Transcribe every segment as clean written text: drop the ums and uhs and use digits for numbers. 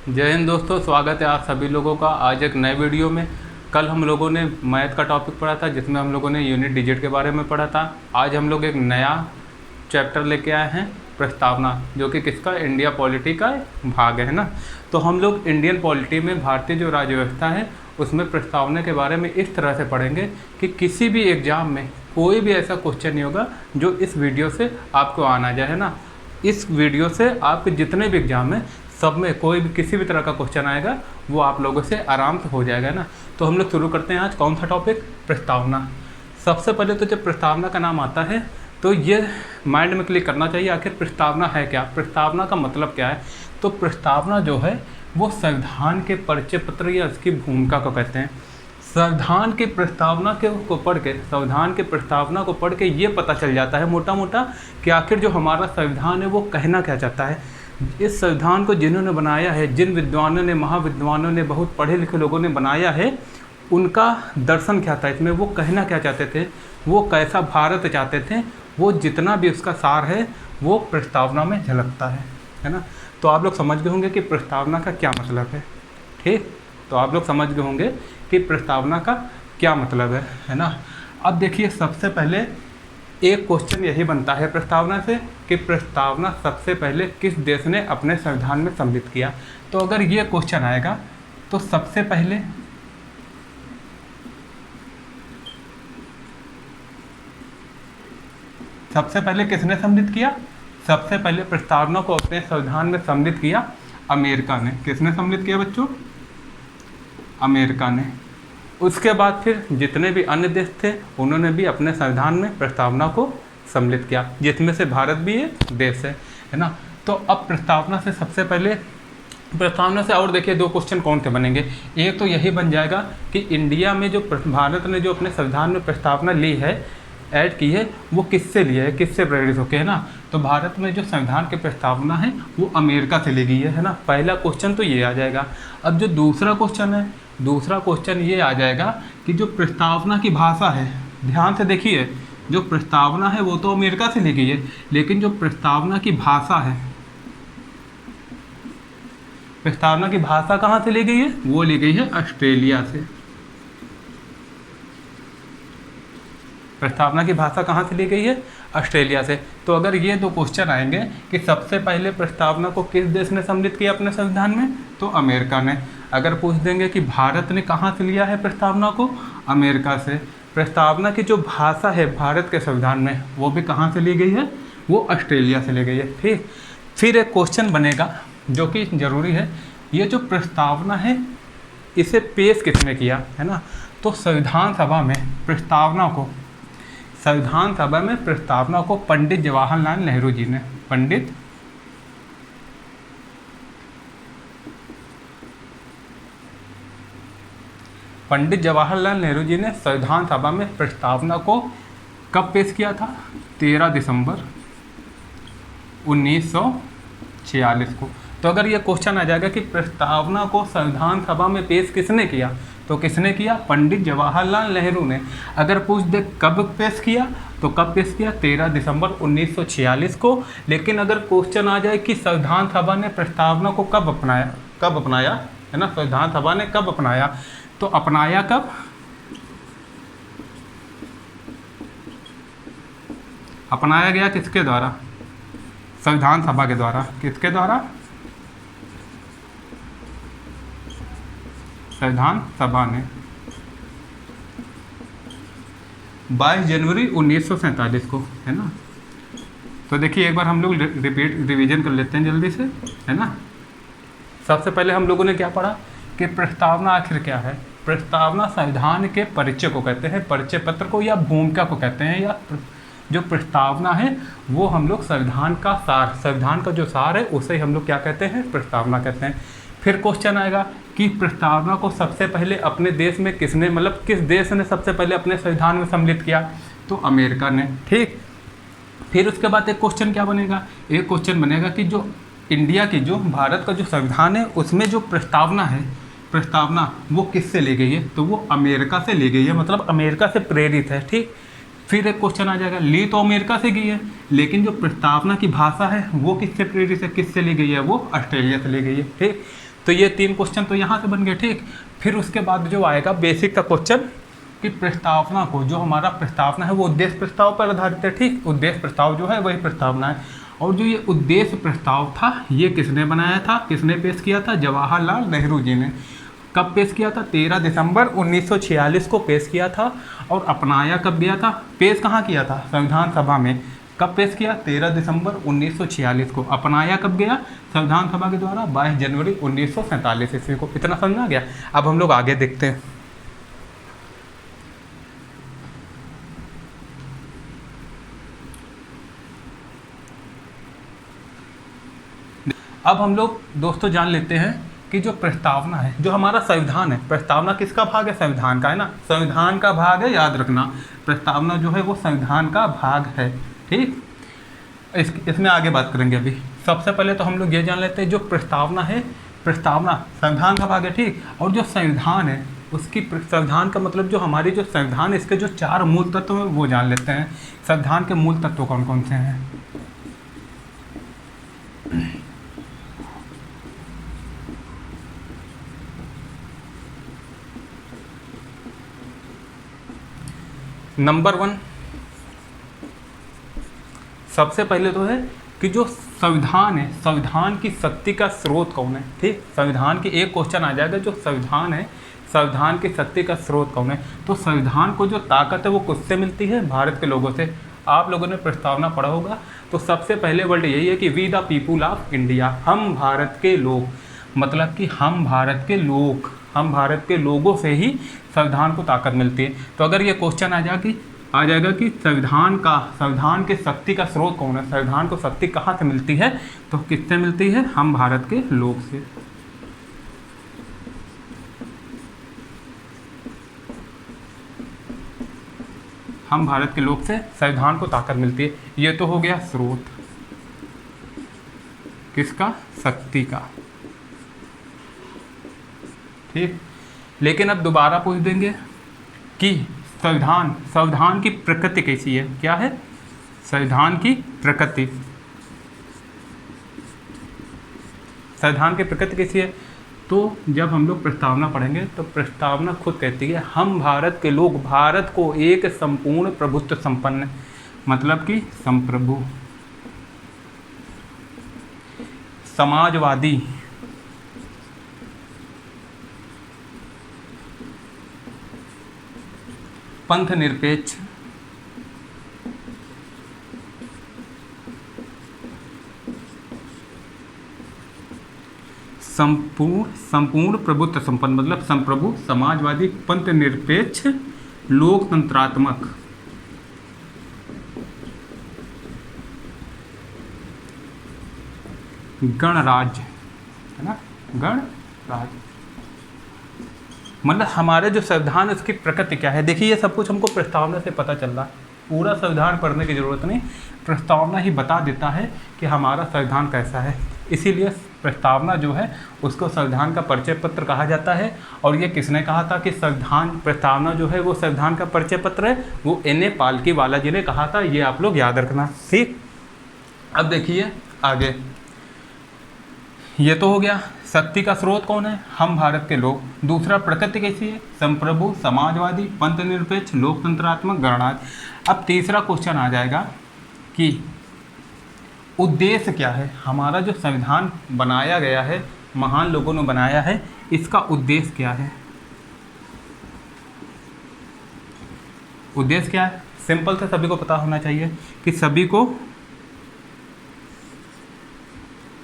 जय हिंद दोस्तों, स्वागत है आप सभी लोगों का आज एक नए वीडियो में। कल हम लोगों ने मैथ का टॉपिक पढ़ा था जिसमें हम लोगों ने यूनिट डिजिट के बारे में पढ़ा था। आज हम लोग एक नया चैप्टर लेके आए हैं, प्रस्तावना, जो कि किसका, इंडिया पॉलिटी का भाग है ना। तो हम लोग इंडियन पॉलिटी में भारतीय जो राज्य व्यवस्था है उसमें प्रस्तावना के बारे में इस तरह से पढ़ेंगे कि किसी भी एग्ज़ाम में कोई भी ऐसा क्वेश्चन नहीं होगा जो इस वीडियो से आपको आना जाए, है ना। इस वीडियो से आपके जितने भी एग्ज़ाम है सब में कोई भी किसी भी तरह का क्वेश्चन आएगा वो आप लोगों से आराम से हो जाएगा ना। तो हम लोग शुरू करते हैं आज कौन सा टॉपिक, प्रस्तावना। सबसे पहले तो जब प्रस्तावना का नाम आता है तो ये माइंड में क्लिक करना चाहिए आखिर प्रस्तावना है क्या, प्रस्तावना का मतलब क्या है। तो प्रस्तावना जो है वो संविधान के परिचय पत्र या उसकी भूमिका को कहते हैं। संविधान की प्रस्तावना को पढ़ के, संविधान की प्रस्तावना को पढ़ के ये पता चल जाता है मोटा मोटा कि आखिर जो हमारा संविधान है वो कहना क्या चाहता है। इस संविधान को जिन्होंने बनाया है, जिन विद्वानों ने, महाविद्वानों ने, बहुत पढ़े लिखे लोगों ने बनाया है, उनका दर्शन क्या था इसमें, वो कहना क्या चाहते थे, वो कैसा भारत चाहते थे, वो जितना भी उसका सार है वो प्रस्तावना में झलकता है ना। तो आप लोग समझ गए होंगे कि प्रस्तावना का क्या मतलब है। ठीक, तो आप लोग समझ गए होंगे कि प्रस्तावना का क्या मतलब है ना। अब देखिए, सबसे पहले एक क्वेश्चन यही बनता है प्रस्तावना से कि प्रस्तावना सबसे पहले किस देश ने अपने संविधान में सम्मिलित किया। तो अगर ये क्वेश्चन आएगा तो सबसे पहले किसने सम्मिलित किया, सबसे पहले प्रस्तावना को अपने संविधान में सम्मिलित किया अमेरिका ने। किसने सम्मिलित किया बच्चों, अमेरिका ने। उसके बाद फिर जितने भी अन्य देश थे उन्होंने भी अपने संविधान में प्रस्तावना को सम्मिलित किया, जिसमें से भारत भी एक देश है ना। तो अब प्रस्तावना से सबसे पहले, प्रस्तावना से और देखिए दो क्वेश्चन कौन से बनेंगे। एक तो यही बन जाएगा कि इंडिया में जो भारत ने जो अपने संविधान में प्रस्तावना ली है, ऐड की है, वो किससे ली है, किससे प्रेरित होकर, है ना। तो भारत में जो संविधान की प्रस्तावना है वो अमेरिका से ली गई है ना। पहला क्वेश्चन तो ये आ जाएगा। अब जो दूसरा क्वेश्चन है, दूसरा क्वेश्चन ये आ जाएगा कि जो प्रस्तावना की भाषा है, ध्यान से देखिए, जो प्रस्तावना है वो तो अमेरिका से ली गई है, लेकिन जो प्रस्तावना की भाषा है, प्रस्तावना की भाषा कहाँ से ली गई है, वो ली गई है ऑस्ट्रेलिया से। प्रस्तावना की भाषा कहाँ से ली गई है, ऑस्ट्रेलिया से। तो अगर ये दो क्वेश्चन आएंगे कि सबसे पहले प्रस्तावना को किस देश ने सम्मिलित किया अपने संविधान में, तो अमेरिका ने। अगर पूछ देंगे कि भारत ने कहाँ से लिया है प्रस्तावना को, अमेरिका से। प्रस्तावना की जो भाषा है भारत के संविधान में वो भी कहाँ से ली गई है, वो ऑस्ट्रेलिया से ली गई है। ठीक, फिर एक क्वेश्चन बनेगा जो कि ज़रूरी है, ये जो प्रस्तावना है इसे पेश किसने किया, है ना। तो संविधान सभा में प्रस्तावना को, संविधान सभा में प्रस्तावना को पंडित जवाहरलाल नेहरू जी ने, पंडित जवाहरलाल नेहरू जी ने संविधान सभा में प्रस्तावना को कब पेश किया था, 13 दिसंबर 1946 को। तो अगर ये क्वेश्चन आ जाएगा कि प्रस्तावना को संविधान सभा में पेश किसने किया, तो किसने किया, पंडित जवाहरलाल नेहरू ने। अगर पूछ दे कब पेश किया, तो कब पेश किया, 13 दिसंबर 1946 को। लेकिन अगर क्वेश्चन आ जाए कि संविधान सभा ने प्रस्तावना को कब अपनाया, है ना, संविधान सभा ने कब अपनाया, तो अपनाया कब, अपनाया गया किसके द्वारा, संविधान सभा के द्वारा। किसके द्वारा, संविधान सभा ने 22 जनवरी 1947 को, है ना। तो देखिए एक बार हम लोग रिवीजन कर लेते हैं जल्दी से, है ना। सबसे पहले हम लोगों ने क्या पढ़ा कि प्रस्तावना आखिर क्या है। प्रस्तावना संविधान के परिचय को कहते हैं, परिचय पत्र को या भूमिका को कहते हैं, या जो प्रस्तावना है वो हम लोग संविधान का सार, संविधान का जो सार है उसे हम लोग क्या कहते हैं, प्रस्तावना कहते हैं। फिर क्वेश्चन आएगा कि प्रस्तावना को सबसे पहले अपने देश में किसने, मतलब किस देश ने सबसे पहले अपने संविधान में सम्मिलित किया, तो अमेरिका ने। ठीक, फिर उसके बाद एक क्वेश्चन क्या बनेगा, एक क्वेश्चन बनेगा कि जो इंडिया की, जो भारत का जो संविधान है उसमें जो प्रस्तावना है, प्रस्तावना वो किससे ली गई है, तो वो अमेरिका से ली गई है, मतलब अमेरिका से प्रेरित है। ठीक, फिर एक क्वेश्चन आ जाएगा, ली तो अमेरिका से गई है, लेकिन जो प्रस्तावना की भाषा है वो किससे प्रेरित है, किससे ली गई है, वो ऑस्ट्रेलिया से ली गई है। ठीक, तो ये 3 क्वेश्चन तो यहाँ से बन गए, ठीक। फिर उसके बाद जो आएगा बेसिक का क्वेश्चन कि प्रस्तावना को, जो हमारा प्रस्तावना है वो उद्देश्य प्रस्ताव पर आधारित है, ठीक। उद्देश्य प्रस्ताव जो है वही प्रस्तावना है। और जो ये उद्देश्य प्रस्ताव था ये किसने बनाया था, किसने पेश किया था? जवाहरलाल नेहरू जी ने। कब पेश किया था? 13 दिसंबर 1946 को पेश किया था। और अपनाया कब गया था? पेश कहाँ किया था? संविधान सभा में। कब पेश किया? 13 दिसंबर 1946 को। अपनाया कब गया? संविधान सभा के द्वारा 22 जनवरी 1947 ईस्वी को। इतना समझ आ गया। अब हम लोग आगे देखते हैं। अब हम लोग दोस्तों जान लेते हैं कि जो प्रस्तावना है, जो हमारा संविधान है, प्रस्तावना किसका भाग है? संविधान का है ना, संविधान का भाग है, याद रखना। प्रस्तावना जो है वो संविधान का भाग है, ठीक। इसमें आगे बात करेंगे। अभी सबसे पहले तो हम लोग ये जान लेते हैं जो प्रस्तावना है, प्रस्तावना संविधान का भाग है, ठीक। और जो संविधान है उसकी, संविधान का मतलब जो हमारी जो संविधान है इसके जो 4 मूल तत्व हैं वो जान लेते हैं। संविधान के मूल तत्व कौन कौन से हैं? नंबर 1 सबसे पहले तो है कि जो संविधान है, संविधान की शक्ति का स्रोत कौन है, ठीक। संविधान की एक क्वेश्चन आ जाएगा, जो संविधान है, संविधान की शक्ति का स्रोत कौन है? तो संविधान को जो ताकत है वो किससे मिलती है? भारत के लोगों से। आप लोगों ने प्रस्तावना पढ़ा होगा, तो सबसे पहले वर्ड यही है कि we the people of India, हम भारत के लोग, मतलब कि हम भारत के लोग, हम भारत के लोगों से ही संविधान को ताकत मिलती है। तो अगर ये क्वेश्चन आ जाएगा कि संविधान के शक्ति का स्रोत कौन है, संविधान को शक्ति कहाँ से मिलती है, तो किससे मिलती है? हम भारत के लोग से। हम भारत के लोग से संविधान को ताकत मिलती है। ये तो हो गया स्रोत किसका? शक्ति का, ठीक। लेकिन अब दोबारा पूछ देंगे कि संविधान की प्रकृति कैसी है? क्या है? संविधान की प्रकृति, संविधान की प्रकृति कैसी है? तो जब हम लोग प्रस्तावना पढ़ेंगे तो प्रस्तावना खुद कहती है हम भारत के लोग भारत को एक संपूर्ण प्रभुत्व संपन्न, मतलब कि संप्रभु, समाजवादी, पंथ निरपेक्ष, संपूर्ण प्रभुत्व संपन्न, मतलब संप्रभु, समाजवादी, पंथ निरपेक्ष, लोकतंत्रात्मक, गणराज्य, है ना, गणराज्य। मतलब हमारे जो संविधान है उसकी प्रकृति क्या है? देखिए ये सब कुछ हमको प्रस्तावना से पता चल रहा है। पूरा संविधान पढ़ने की ज़रूरत नहीं, प्रस्तावना ही बता देता है कि हमारा संविधान कैसा है। इसीलिए प्रस्तावना जो है उसको संविधान का परिचय पत्र कहा जाता है। और ये किसने कहा था कि संविधान, प्रस्तावना जो है वो संविधान का परिचय पत्र है? वो N.A. पालकीवाला जी ने कहा था। ये आप लोग याद रखना, ठीक। अब देखिए आगे, ये तो हो गया शक्ति का स्रोत कौन है? हम भारत के लोग। दूसरा, प्रकृति कैसी है? संप्रभु, समाजवादी, पंथ निरपेक्ष, लोकतंत्रात्मक, गणराज्य। अब तीसरा क्वेश्चन आ जाएगा कि उद्देश्य क्या है? हमारा जो संविधान बनाया गया है, महान लोगों ने बनाया है, इसका उद्देश्य क्या है? उद्देश्य क्या है? सिंपल से सभी को पता होना चाहिए कि सभी को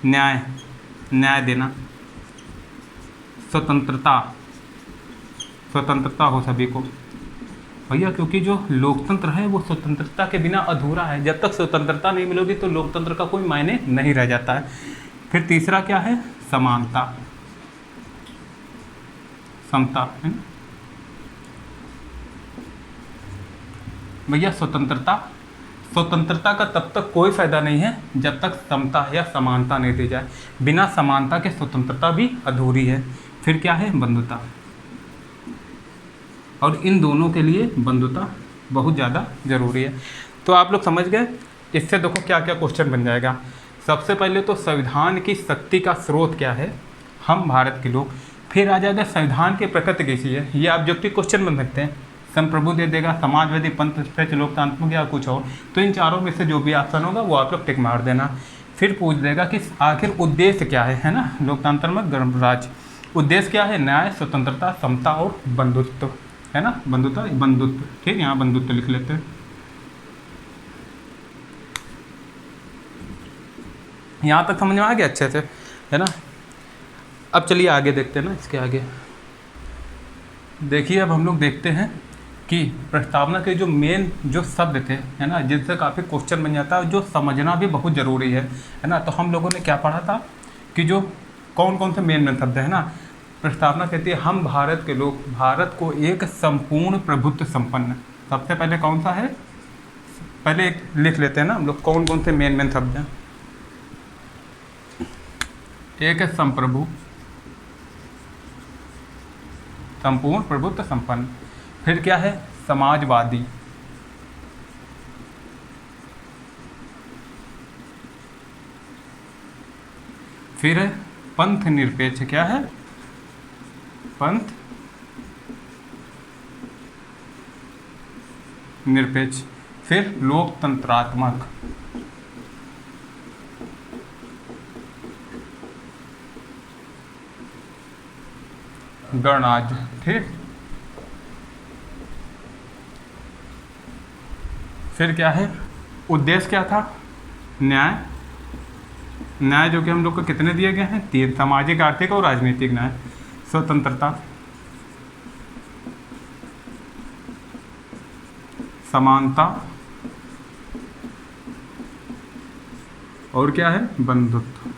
न्याय देना, स्वतंत्रता हो सभी को भैया, क्योंकि जो लोकतंत्र है वो स्वतंत्रता के बिना अधूरा है। जब तक स्वतंत्रता नहीं मिलेगी तो लोकतंत्र का कोई मायने नहीं रह जाता है। फिर तीसरा क्या है? समानता, समता, है ना भैया। स्वतंत्रता का तब तक कोई फायदा नहीं है जब तक समता या समानता नहीं दी जाए। बिना समानता के स्वतंत्रता भी अधूरी है। फिर क्या है? बंधुता, और इन दोनों के लिए बंधुता बहुत ज़्यादा ज़रूरी है। तो आप लोग समझ गए। इससे देखो क्या क्या क्वेश्चन बन जाएगा। सबसे पहले तो संविधान की शक्ति का स्रोत क्या है? हम भारत के लोग। फिर आ जाएगा संविधान की प्रकृति कैसी है, ये ऑब्जेक्टिव क्वेश्चन बन सकते हैं। संप्रभु दे देगा, समाजवादी, पंथ निरपेक्ष, लोकतांत्रिक या कुछ और। तो इन चारों में से जो भी ऑप्शन होगा वो आप लोग टिक मार देना। फिर पूछ देगा कि आखिर उद्देश्य क्या है ना, लोकतंत्र में गणराज्य उद्देश्य क्या है, न्याय, स्वतंत्रता, समता और बंधुत्व, है ना, बंधुत्व। ठीक, यहाँ बंधुत्व लिख लेते हैं। यहाँ तक समझ में आ गया अच्छे से, है ना। अब चलिए आगे देखते हैं ना, इसके आगे देखिए। अब हम लोग देखते हैं कि प्रस्तावना के जो मेन जो शब्द थे, है ना, जिनसे काफ़ी क्वेश्चन बन जाता है, जो समझना भी बहुत ज़रूरी है ना। तो हम लोगों ने क्या पढ़ा था कि जो कौन कौन से मेन शब्द है ना। प्रस्तावना कहती है हम भारत के लोग भारत को एक संपूर्ण प्रभुत्व संपन्न, सबसे पहले कौन सा है, पहले एक लिख लेते हैं ना हम लोग कौन कौन से मेन शब्द हैं। एक है संप्रभु, संपूर्ण प्रभुत्व संपन्न। फिर क्या है, समाजवादी। फिर है पंथ निरपेक्ष। क्या है, पंथ निरपेक्ष। फिर लोकतंत्रात्मक। गणराज्य। ठीक, फिर क्या है, उद्देश्य क्या था, न्याय। न्याय जो कि हम लोग को कितने दिए गए हैं, 3, सामाजिक, आर्थिक और राजनीतिक न्याय। स्वतंत्रता, समानता और क्या है, बंधुत्व।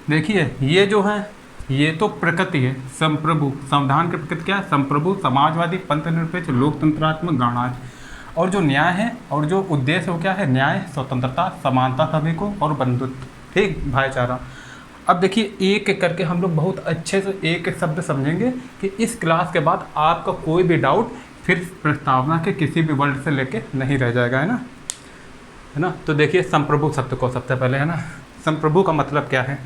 देखिए ये जो है ये तो प्रकृति है, संप्रभु, संविधान की प्रकृति क्या है, संप्रभु, समाजवादी, पंथ निरपेक्ष, लोकतंत्रात्मक, गणराज्य। और जो न्याय है और जो उद्देश्य वो क्या है, न्याय, स्वतंत्रता, समानता सभी को और बंधुत्व। ठीक, भाईचारा। अब देखिए एक एक करके हम लोग बहुत अच्छे से एक एक शब्द समझेंगे कि इस क्लास के बाद आपका कोई भी डाउट फिर प्रस्तावना के किसी भी वर्ड से लेके नहीं रह जाएगा, है ना। तो देखिए संप्रभु शब्द को सबसे पहले, है ना, संप्रभु का मतलब क्या है,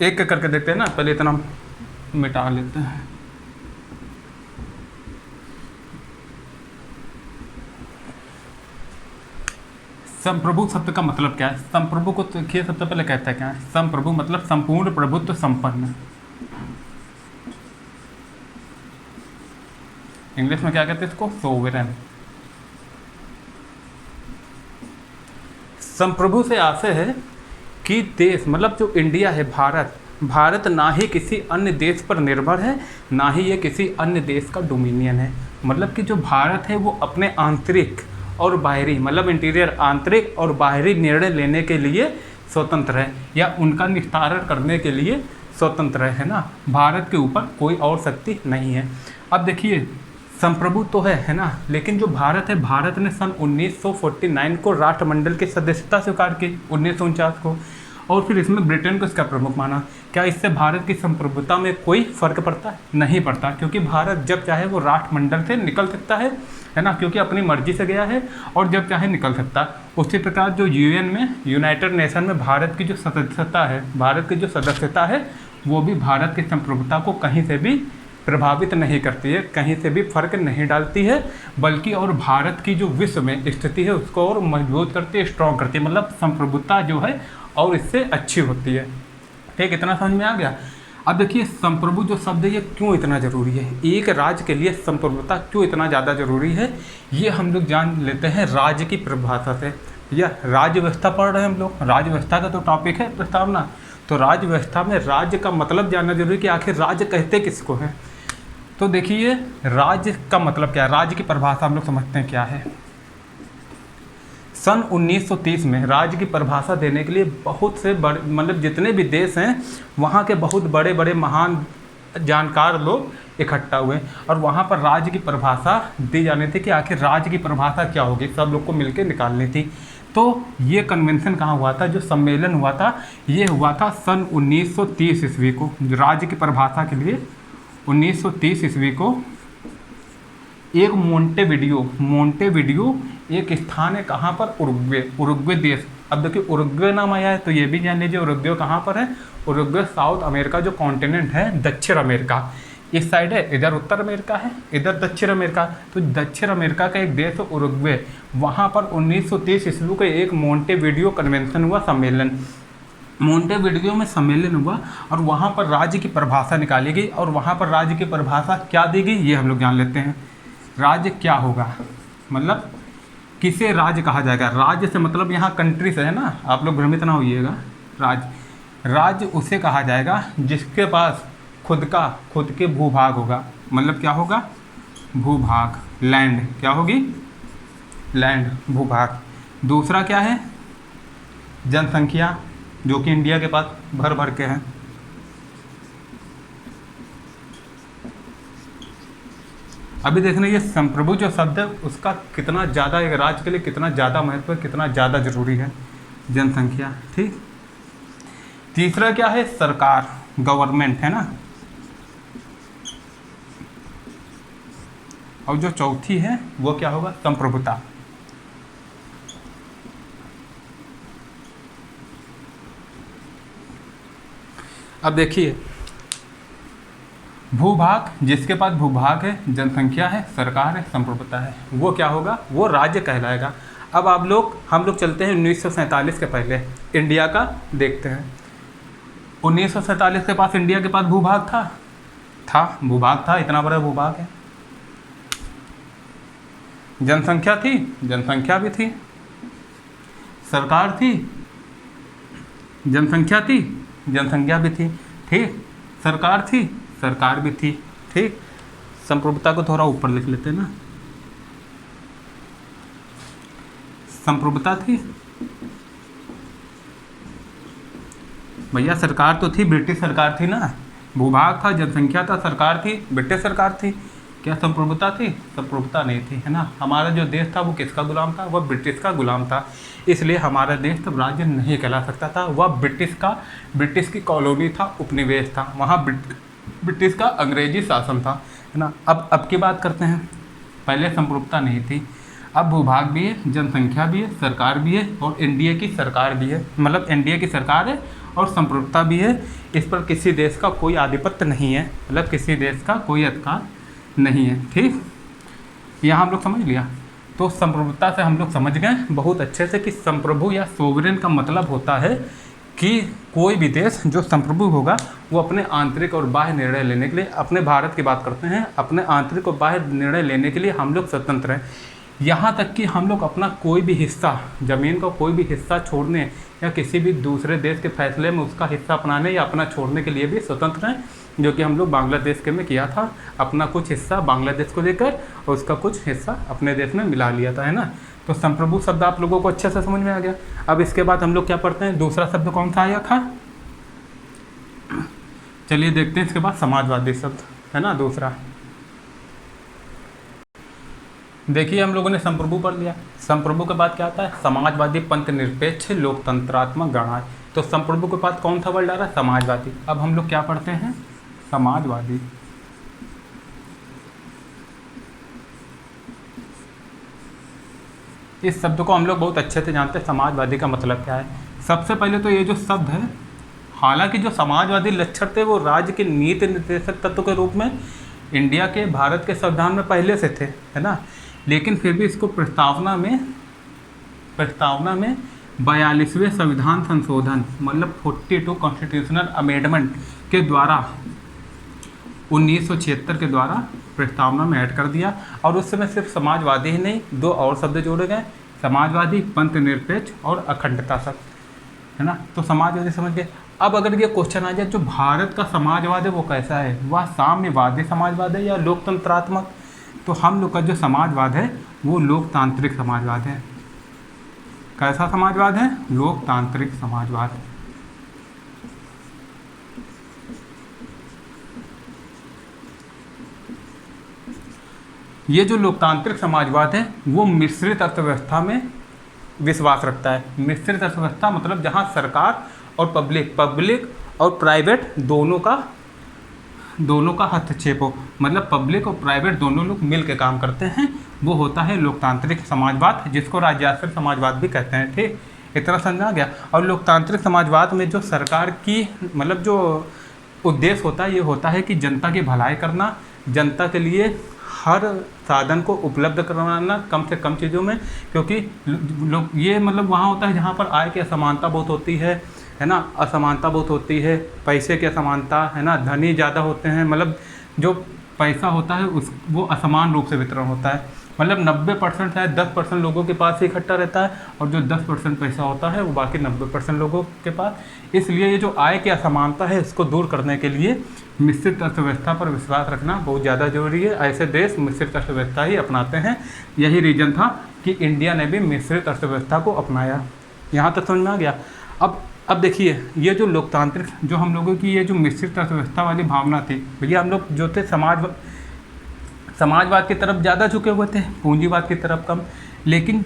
एक एक करके देखते हैं ना। पहले इतना मिटा लेते हैं। संप्रभु शब्द का मतलब क्या है, संप्रभु को देखिए सबसे पहले कहता है क्या है, संप्रभु मतलब संपूर्ण प्रभुत्व संपन्न। इंग्लिश में क्या कहते हैं इसको, सोवरेन। संप्रभु से आशय है कि देश मतलब जो इंडिया है, भारत ना ही किसी अन्य देश पर निर्भर है, ना ही ये किसी अन्य देश का डोमिनियन है। मतलब कि जो भारत है वो अपने आंतरिक और बाहरी मतलब इंटीरियर, आंतरिक और बाहरी निर्णय लेने के लिए स्वतंत्र है, या उनका निस्तारण करने के लिए स्वतंत्र है ना। भारत के ऊपर कोई और शक्ति नहीं है। अब देखिए संप्रभु तो है ना, लेकिन जो भारत है, भारत ने सन 1949 को राष्ट्रमंडल की सदस्यता स्वीकार की, 1949 को। और फिर इसमें ब्रिटेन को इसका प्रमुख माना। क्या इससे भारत की संप्रभुता में कोई फर्क पड़ता है, नहीं पड़ता, क्योंकि भारत जब चाहे वो राष्ट्रमंडल से निकल सकता है ना, क्योंकि अपनी मर्जी से गया है और जब चाहे निकल सकता है। उसी प्रकार जो यूएन में, यूनाइटेड नेशन में भारत की जो सदस्यता है, भारत की जो सदस्यता है वो भी भारत की संप्रभुता को कहीं से भी प्रभावित नहीं करती है, कहीं से भी फर्क नहीं डालती है, बल्कि और भारत की जो विश्व में स्थिति है उसको और मजबूत करती है, स्ट्रॉन्ग करती है। मतलब संप्रभुता जो है और इससे अच्छी होती है। ठीक, इतना समझ में आ गया। अब देखिए संप्रभु जो शब्द है ये क्यों इतना ज़रूरी है, एक राज्य के लिए संप्रभुता क्यों इतना ज़्यादा ज़रूरी है, ये हम लोग जान लेते हैं राज्य की परिभाषा से। या राज्य व्यवस्था पढ़ रहे हैं हम लोग, राज्य व्यवस्था का तो टॉपिक है प्रस्तावना। तो राज्य व्यवस्था में राज्य का मतलब जानना जरूरी कि आखिर राज्य कहते किसको हैं। तो देखिए राज्य का मतलब क्या है, राज्य की परिभाषा हम लोग समझते हैं क्या है। सन 1930 में राज्य की परिभाषा देने के लिए बहुत से बड़े मतलब जितने भी देश हैं वहाँ के बहुत बड़े बड़े महान जानकार लोग इकट्ठा हुए और वहाँ पर राज्य की परिभाषा दी जानी थी कि आखिर राज्य की परिभाषा क्या होगी, सब लोग को मिलकर निकालनी थी। तो ये कन्वेंशन कहाँ हुआ था, जो सम्मेलन हुआ था ये हुआ था सन 1930 ईस्वी को। राज्य की परिभाषा के लिए 1930 ईस्वी को एक मोंटेविडियो एक स्थान है कहाँ पर, उरुग्वे, उरुग्वे देश। अब देखिए उरुग्वे नाम आया है तो ये भी जान लीजिए उरुग्वे कहाँ पर है। उरुग्वे साउथ अमेरिका जो कॉन्टिनेंट है, दक्षिण अमेरिका इस साइड है, इधर उत्तर अमेरिका है, इधर दक्षिण अमेरिका। तो दक्षिण अमेरिका का एक देश है उरुग्वे। वहाँ पर 1930 ईस्वी को एक मोंटेविडियो कन्वेंशन हुआ, सम्मेलन, मोंटेविडियो में सम्मेलन हुआ और वहाँ पर राज्य की परिभाषा निकाली गई। और वहाँ पर राज्य की परिभाषा क्या दी गई ये हम लोग जान लेते हैं। राज्य क्या होगा, मतलब किसे राज्य कहा जाएगा। राज्य से मतलब यहाँ कंट्री से है ना, आप लोग भ्रमित ना होइएगा। राज्य उसे कहा जाएगा जिसके पास खुद के भूभाग होगा। मतलब क्या होगा, भूभाग, लैंड, क्या होगी, लैंड, भूभाग। दूसरा क्या है, जनसंख्या, जो कि इंडिया के पास भर भर के है। अभी देखना ये संप्रभु जो शब्द है उसका कितना ज़्यादा एक राज्य के लिए कितना ज़्यादा महत्व है, कितना ज़्यादा जरूरी है, जनसंख्या। ठीक। तीसरा क्या है, सरकार, गवर्नमेंट, है ना। और जो चौथी है वो क्या होगा, संप्रभुता। अब देखिए भूभाग, जिसके पास भूभाग है, जनसंख्या है, सरकार है, संप्रभुता है, वो क्या होगा, वो राज्य कहलाएगा। अब हम लोग चलते हैं 1947 के पहले इंडिया का देखते हैं। 1947 के पास इंडिया के पास भूभाग था, भूभाग था, इतना बड़ा भूभाग है। जनसंख्या थी, जनसंख्या भी थी। सरकार थी, जनसंख्या थी, जनसंख्या भी थी। ठीक। सरकार थी, सरकार भी थी। ठीक। संप्रभुता को थोड़ा ऊपर लिख लेते हैं ना। संप्रभुता थी भैया, सरकार तो थी, ब्रिटिश सरकार थी ना। भूभाग था, जनसंख्या था, सरकार थी, ब्रिटिश सरकार थी। क्या संप्रभुता थी, संप्रभुता नहीं थी, है ना। हमारा जो देश था वो किसका गुलाम था, वह ब्रिटिश का गुलाम था। इसलिए हमारा देश तब राज्य नहीं कहला सकता था, वह ब्रिटिश की कॉलोनी था, उपनिवेश था, वहाँ ब्रिटिश का अंग्रेजी शासन था, है ना। अब की बात करते हैं। पहले संप्रभुता नहीं थी, अब भूभाग भी है, जनसंख्या भी है, सरकार भी है और इंडिया की सरकार भी है। मतलब इंडिया की सरकार है और संप्रभुता भी है। इस पर किसी देश का कोई आधिपत्य नहीं है, मतलब किसी देश का कोई अधिकार नहीं है। ठीक। यहाँ हम लोग समझ लिया। तो संप्रभुता से हम लोग समझ गए बहुत अच्छे से कि संप्रभु या सोवरेन का मतलब होता है कि कोई भी देश जो संप्रभु होगा वो अपने आंतरिक और बाह्य निर्णय लेने के लिए, अपने भारत की बात करते हैं, अपने आंतरिक और बाह्य निर्णय लेने के लिए हम लोग स्वतंत्र हैं। यहाँ तक कि हम लोग अपना कोई भी हिस्सा, ज़मीन का कोई भी हिस्सा छोड़ने या किसी भी दूसरे देश के फैसले में उसका हिस्सा अपनाने या अपना छोड़ने के लिए भी स्वतंत्र हैं, जो कि हम लोग बांग्लादेश के में किया था। अपना कुछ हिस्सा बांग्लादेश को लेकर और उसका कुछ हिस्सा अपने देश में मिला लिया था, है ना। तो संप्रभु शब्द आप लोगों को अच्छे से समझ में आ गया। अब इसके बाद हम लोग क्या पढ़ते हैं, दूसरा शब्द कौन सा आया था, चलिए देखते हैं। इसके बाद समाजवादी शब्द, है ना, दूसरा। देखिए हम लोगों ने संप्रभु पढ़ लिया। संप्रभु के बाद क्या आता है, समाजवादी, पंथ निरपेक्ष, लोकतंत्रात्मक गणराज्य। तो संप्रभु के बाद कौन सा वर्ड आ रहा है, समाजवादी। अब हम लोग क्या पढ़ते हैं, समाजवादी। इस शब्द को हम लोग बहुत अच्छे से जानते हैं, समाजवादी का मतलब क्या है। सबसे पहले तो ये जो शब्द है, हालांकि जो समाजवादी लक्षण थे वो राज्य के नीति निर्देशक तत्व के रूप में इंडिया के, भारत के संविधान में पहले से थे, है ना। लेकिन फिर भी इसको प्रस्तावना में 42वें संविधान संशोधन, मतलब 42 कॉन्स्टिट्यूशनल अमेंडमेंट के द्वारा 1976 के द्वारा प्रस्तावना में ऐड कर दिया। और उस समय सिर्फ समाजवादी ही नहीं, दो और शब्द जोड़े गए, समाजवादी, पंथ निरपेक्ष और अखंडता शब्द, है ना। तो समाजवादी समझ गए। अब अगर ये क्वेश्चन आ जाए जो भारत का समाजवाद है वो कैसा है, वह साम्यवादी समाजवाद है या लोकतंत्रात्मक, तो हम लोग का जो समाजवाद है वो लोकतांत्रिक समाजवाद है। कैसा समाजवाद है, लोकतांत्रिक समाजवाद। ये जो लोकतांत्रिक समाजवाद है वो मिश्रित अर्थव्यवस्था में विश्वास रखता है। मिश्रित अर्थव्यवस्था मतलब जहाँ सरकार और पब्लिक और प्राइवेट दोनों का दोनों का हस्तक्षेप हो, मतलब पब्लिक और प्राइवेट दोनों लोग मिल के काम करते हैं, वो होता है लोकतांत्रिक समाजवाद, जिसको राज्याश्रित समाजवाद भी कहते हैं। ठीक, इतना समझा गया। और लोकतांत्रिक समाजवाद में जो सरकार की मतलब जो उद्देश्य होता है, ये होता है कि जनता की भलाई करना, जनता के लिए हर साधन को उपलब्ध करवाना कम से कम चीज़ों में, क्योंकि लोग ये मतलब वहाँ होता है जहाँ पर आय की असमानता बहुत होती है ना, असमानता बहुत होती है, पैसे की असमानता है ना, धनी ज़्यादा होते हैं, मतलब जो पैसा होता है उस वो असमान रूप से वितरण होता है, मतलब 90% शायद 10% लोगों के पास ही इकट्ठा रहता है, और जो 10% पैसा होता है वो बाकी 90% लोगों के पास। इसलिए ये जो आय की असमानता है इसको दूर करने के लिए मिश्रित अर्थव्यवस्था पर विश्वास रखना बहुत ज़्यादा जरूरी है। ऐसे देश मिश्रित अर्थव्यवस्था ही अपनाते हैं। यही रीज़न था कि इंडिया ने भी मिश्रित अर्थव्यवस्था को अपनाया। यहाँ तक समझ में आ गया। अब देखिए, ये जो लोकतांत्रिक जो हम लोगों की ये जो मिश्रित अर्थव्यवस्था वाली भावना थी, भैया हम लोग जो थे समाजवाद की तरफ ज़्यादा झुके हुए थे, पूंजीवाद की तरफ कम। लेकिन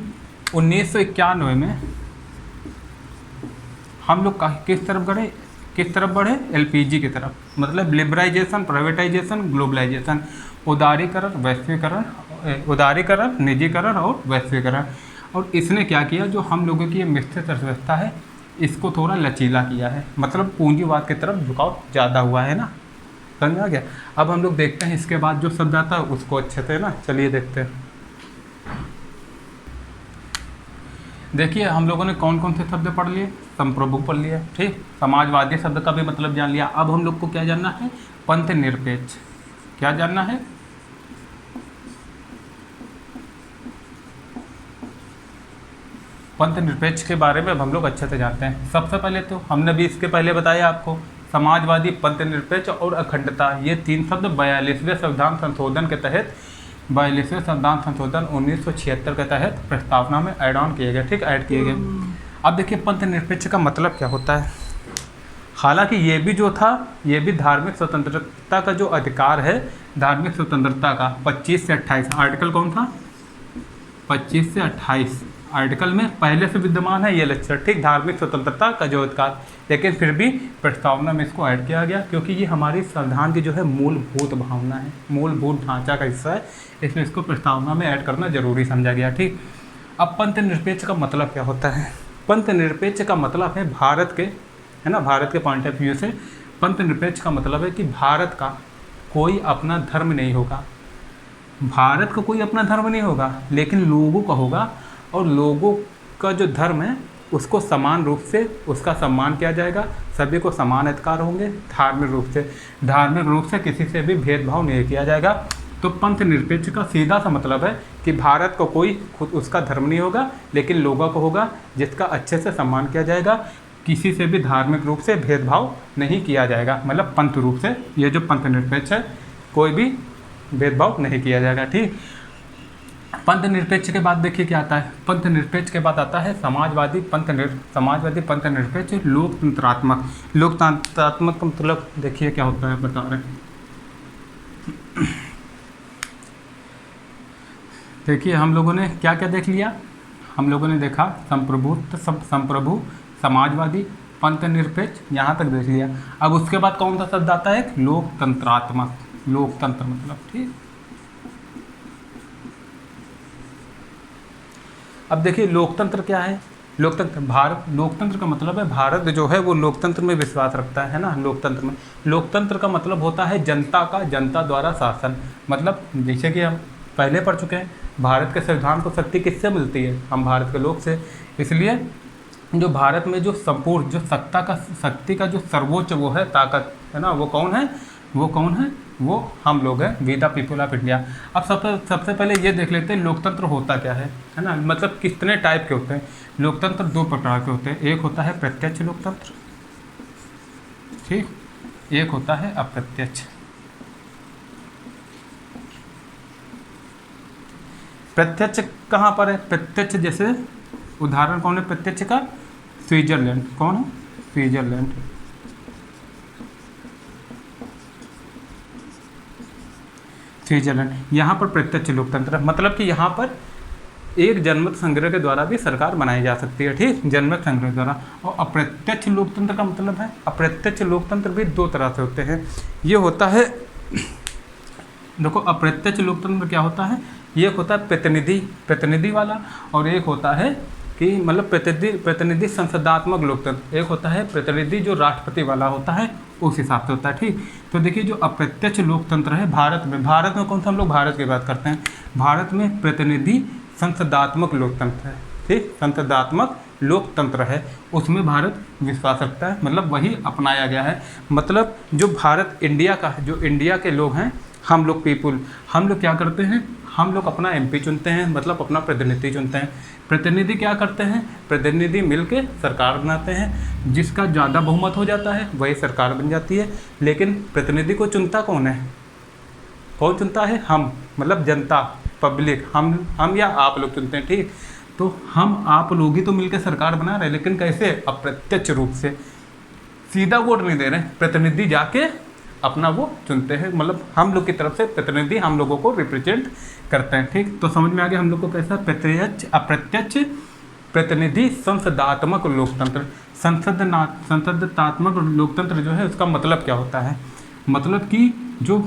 1991 में हम लोग किस तरफ बढ़े? एलपीजी की तरफ, मतलब लिबराइजेशन, प्राइवेटाइजेशन, ग्लोबलाइजेशन, उदारीकरण, निजीकरण और वैश्वीकरण। और इसने क्या किया, जो हम लोगों की ये मिश्रित अर्थव्यवस्था है इसको थोड़ा लचीला किया है, मतलब पूंजीवाद की तरफ झुकाव ज़्यादा हुआ है ना, समझ आ गया। अब हम लोग देखते हैं इसके बाद जो शब्द आता है उसको अच्छे से ना, चलिए देखते हैं। देखिए हम लोगों ने कौन कौन से शब्द पढ़ लिए? संप्रभु पढ़ लिया, ठीक। समाजवादी शब्द का भी मतलब जान लिया। अब हम लोग को क्या जानना है? पंथ निरपेक्ष। क्या जानना है? पंथ निरपेक्ष के बारे में अब हम लोग अच्छे से जानते हैं। सबसे पहले तो हमने भी इसके पहले बताया आपको, समाजवादी, पंथ निरपेक्ष और अखंडता, ये तीन शब्द 42वें संविधान संशोधन के तहत 42वें संविधान संशोधन 1976 के तहत प्रस्तावना में ऐड ऑन किए गए, ठीक, ऐड किए गए। अब देखिए पंथ निरपेक्ष का मतलब क्या होता है। हालांकि ये भी जो था, ये भी धार्मिक स्वतंत्रता का जो अधिकार है, धार्मिक स्वतंत्रता का 25 से 28 आर्टिकल कौन था? 25 से 28 आर्टिकल में पहले से विद्यमान है ये लक्षण, ठीक, धार्मिक स्वतंत्रता का जो अधिकार। लेकिन फिर भी प्रस्तावना में इसको ऐड किया गया क्योंकि ये हमारी संविधान की जो है मूलभूत भावना है, मूलभूत ढांचा का हिस्सा है, इसलिए इसको प्रस्तावना में ऐड करना जरूरी समझा गया, ठीक। अब पंथ निरपेक्ष का मतलब क्या होता है? पंथ निरपेक्ष का मतलब है भारत के, है ना, भारत के पॉइंट ऑफ व्यू से पंथ निरपेक्ष का मतलब है कि भारत का कोई अपना धर्म नहीं होगा, भारत का कोई अपना धर्म नहीं होगा, लेकिन लोगों का होगा, और लोगों का जो धर्म है उसको समान रूप से उसका सम्मान किया जाएगा, सभी को समान अधिकार होंगे, धार्मिक रूप से किसी से भी भेदभाव नहीं किया जाएगा। तो पंथ निरपेक्ष का सीधा सा मतलब है कि भारत को कोई खुद उसका धर्म नहीं होगा, लेकिन लोगों को होगा जिसका अच्छे से सम्मान किया जाएगा, किसी से भी धार्मिक रूप से भेदभाव नहीं किया जाएगा, मतलब पंथ रूप से ये जो पंथ निरपेक्ष है कोई भी भेदभाव नहीं किया जाएगा, ठीक। पंथ निरपेक्ष के बाद देखिए क्या आता है, पंथ निरपेक्ष के बाद आता है समाजवादी पंथ निरपेक्ष लोकतंत्रात्मक। लोकतंत्रात्मक का मतलब देखिए क्या होता है, बता रहे हैं। देखिए हम लोगों ने क्या क्या देख लिया, हम लोगों ने देखा संप्रभु, समाजवादी, पंथ निरपेक्ष, यहाँ तक देख लिया। अब उसके बाद कौन सा शब्द आता है? लोकतंत्रात्मक, लोकतंत्र मतलब, ठीक। अब देखिए लोकतंत्र क्या है? लोकतंत्र का मतलब है भारत जो है वो लोकतंत्र में विश्वास रखता है ना। लोकतंत्र का मतलब होता है जनता द्वारा शासन। मतलब जैसे कि हम पहले पढ़ चुके हैं, भारत के संविधान को शक्ति किससे मिलती है? हम भारत के लोग से। इसलिए जो भारत में जो संपूर्ण जो शक्ति का जो सर्वोच्च वो है ताकत है ना, वो कौन है? वो हम लोग हैं, we the people of India. अब सबसे पहले ये देख लेते हैं लोकतंत्र होता क्या है ना, मतलब कितने टाइप के होते हैं। लोकतंत्र दो प्रकार के होते हैं, एक होता है प्रत्यक्ष लोकतंत्र, ठीक, एक होता है अप्रत्यक्ष। प्रत्यक्ष कहाँ पर है? प्रत्यक्ष जैसे उदाहरण कौन है प्रत्यक्ष का? स्विट्जरलैंड। कौन है? स्विट्जरलैंड। यहाँ पर प्रत्यक्ष लोकतंत्र, मतलब कि यहाँ पर एक जनमत संग्रह के द्वारा भी सरकार बनाई जा सकती है, ठीक, जनमत संग्रह के द्वारा। और अप्रत्यक्ष लोकतंत्र का मतलब है, अप्रत्यक्ष लोकतंत्र भी दो तरह से होते हैं। ये होता है, देखो अप्रत्यक्ष लोकतंत्र क्या होता है, ये होता है प्रतिनिधि वाला, और एक होता है कि मतलब प्रतिनिधि संसदात्मक लोकतंत्र, एक होता है प्रतिनिधि जो राष्ट्रपति वाला होता है, उस हिसाब से होता है, ठीक। तो देखिए जो अप्रत्यक्ष लोकतंत्र है भारत में कौन सा, हम लोग भारत की बात करते हैं, भारत में प्रतिनिधि संसदात्मक लोकतंत्र है, ठीक, संसदात्मक लोकतंत्र है, उसमें भारत विश्वास रखता है, मतलब वही अपनाया गया है। मतलब जो भारत इंडिया का, जो इंडिया के लोग हैं, हम लोग पीपुल, हम लोग क्या करते हैं, हम लोग अपना एमपी चुनते हैं, मतलब अपना प्रतिनिधि चुनते हैं। प्रतिनिधि क्या करते हैं, प्रतिनिधि मिलके सरकार बनाते हैं, जिसका ज़्यादा बहुमत हो जाता है वही सरकार बन जाती है। लेकिन प्रतिनिधि को चुनता कौन है, कौन चुनता है, हम, मतलब जनता, पब्लिक, हम या आप लोग चुनते हैं, ठीक। तो हम आप लोग ही तो मिलकर सरकार बना रहे हैं, लेकिन कैसे, अप्रत्यक्ष रूप से, सीधा वोट नहीं दे रहे, प्रतिनिधि जाके अपना वो चुनते हैं, मतलब हम लोग की तरफ से प्रतिनिधि हम लोगों को रिप्रेजेंट करते हैं, ठीक। तो समझ में आ गया हम लोग को कैसा प्रत्यक्ष अप्रत्यक्ष प्रतिनिधि संसदात्मक लोकतंत्र। संसदात्मक लोकतंत्र जो है उसका मतलब क्या होता है, मतलब कि जो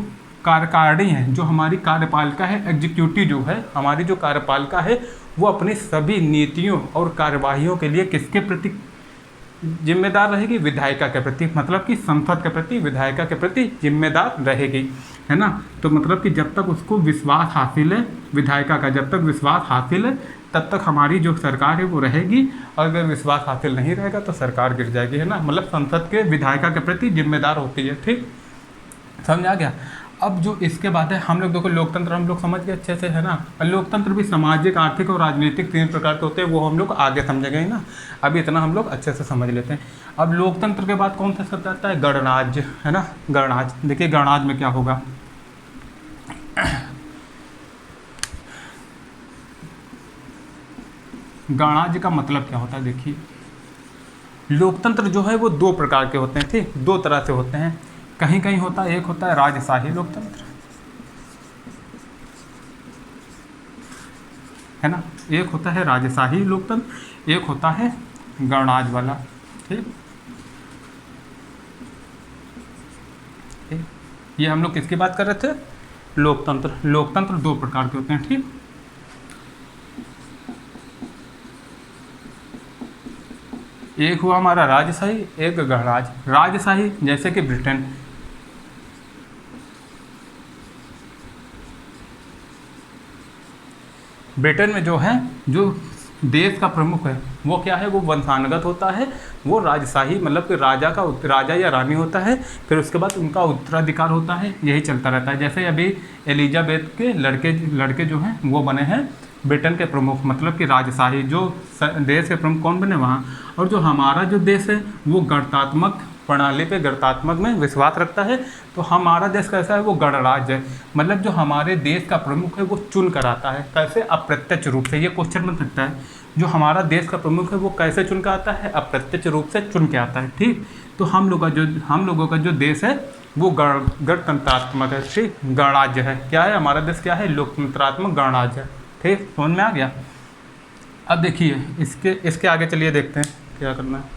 कार्यकारिणी है, जो हमारी कार्यपालिका है, एग्जीक्यूटिव जो है हमारी जो कार्यपालिका है, वो अपनी सभी नीतियों और कार्यवाहियों के लिए किसके प्रति जिम्मेदार रहेगी, विधायिका के प्रति, मतलब कि संसद के प्रति, विधायिका के प्रति जिम्मेदार रहेगी, है ना। तो मतलब कि जब तक उसको विश्वास हासिल है, विधायिका का जब तक विश्वास हासिल है तब तक हमारी जो सरकार है वो रहेगी, और अगर विश्वास हासिल नहीं रहेगा तो सरकार गिर जाएगी, है ना। मतलब संसद के विधायिका के प्रति जिम्मेदार होती है, ठीक, समझ आ गया। अब जो इसके बाद है, हम लोग देखो लोकतंत्र हम लोग समझ गए अच्छे से, है ना। और लोकतंत्र भी सामाजिक, आर्थिक और राजनीतिक 3 प्रकार के होते हैं, वो हम लोग आगे समझेंगे ना, अभी इतना हम लोग अच्छे से समझ लेते हैं। अब लोकतंत्र के बाद कौन सा शब्द आता है, गणराज्य, है ना। गणराज्य, देखिए गणराज्य में क्या होगा, गणराज्य का मतलब क्या होता है, देखिए लोकतंत्र जो है वो 2 प्रकार के होते हैं, ठीक, 2 तरह से होते हैं। कहीं कहीं होता है, एक होता है राजशाही लोकतंत्र, है ना, एक होता है राजशाही लोकतंत्र, एक होता है गणराज्य वाला, ठीक। ये हम लोग किसकी बात कर रहे थे, लोकतंत्र। लोकतंत्र 2 प्रकार के होते हैं, ठीक। एक हुआ हमारा राजशाही, एक गणराज्य। राजशाही जैसे कि ब्रिटेन, ब्रिटेन में जो है, जो देश का प्रमुख है वो क्या है, वो वंशानुगत होता है, वो राजशाही, मतलब कि राजा या रानी होता है, फिर उसके बाद उनका उत्तराधिकार होता है, यही चलता रहता है। जैसे अभी एलिजाबेथ के लड़के जो हैं वो बने हैं ब्रिटेन के प्रमुख, मतलब कि राजशाही, जो देश के प्रमुख कौन बने वहाँ। और जो हमारा जो देश है वो गणतात्मक प्रणाली पे, गणतात्मक में विश्वास रखता है, तो हमारा देश कैसा है, वो गणराज्य है। मतलब जो हमारे देश का प्रमुख है वो चुन कर आता है, कैसे, अप्रत्यक्ष रूप से। ये क्वेश्चन बन सकता है, जो हमारा देश का प्रमुख है वो कैसे चुन कर आता है, अप्रत्यक्ष रूप से चुन के आता है, ठीक। तो हम लोगों का जो देश है वो गणतंत्रात्मक है, ठीक, गणराज्य है। क्या है हमारा देश, क्या है, लोकतंत्रात्मक गणराज्य है, ठीक, समझ में आ गया। अब देखिए इसके आगे चलिए देखते हैं क्या करना है।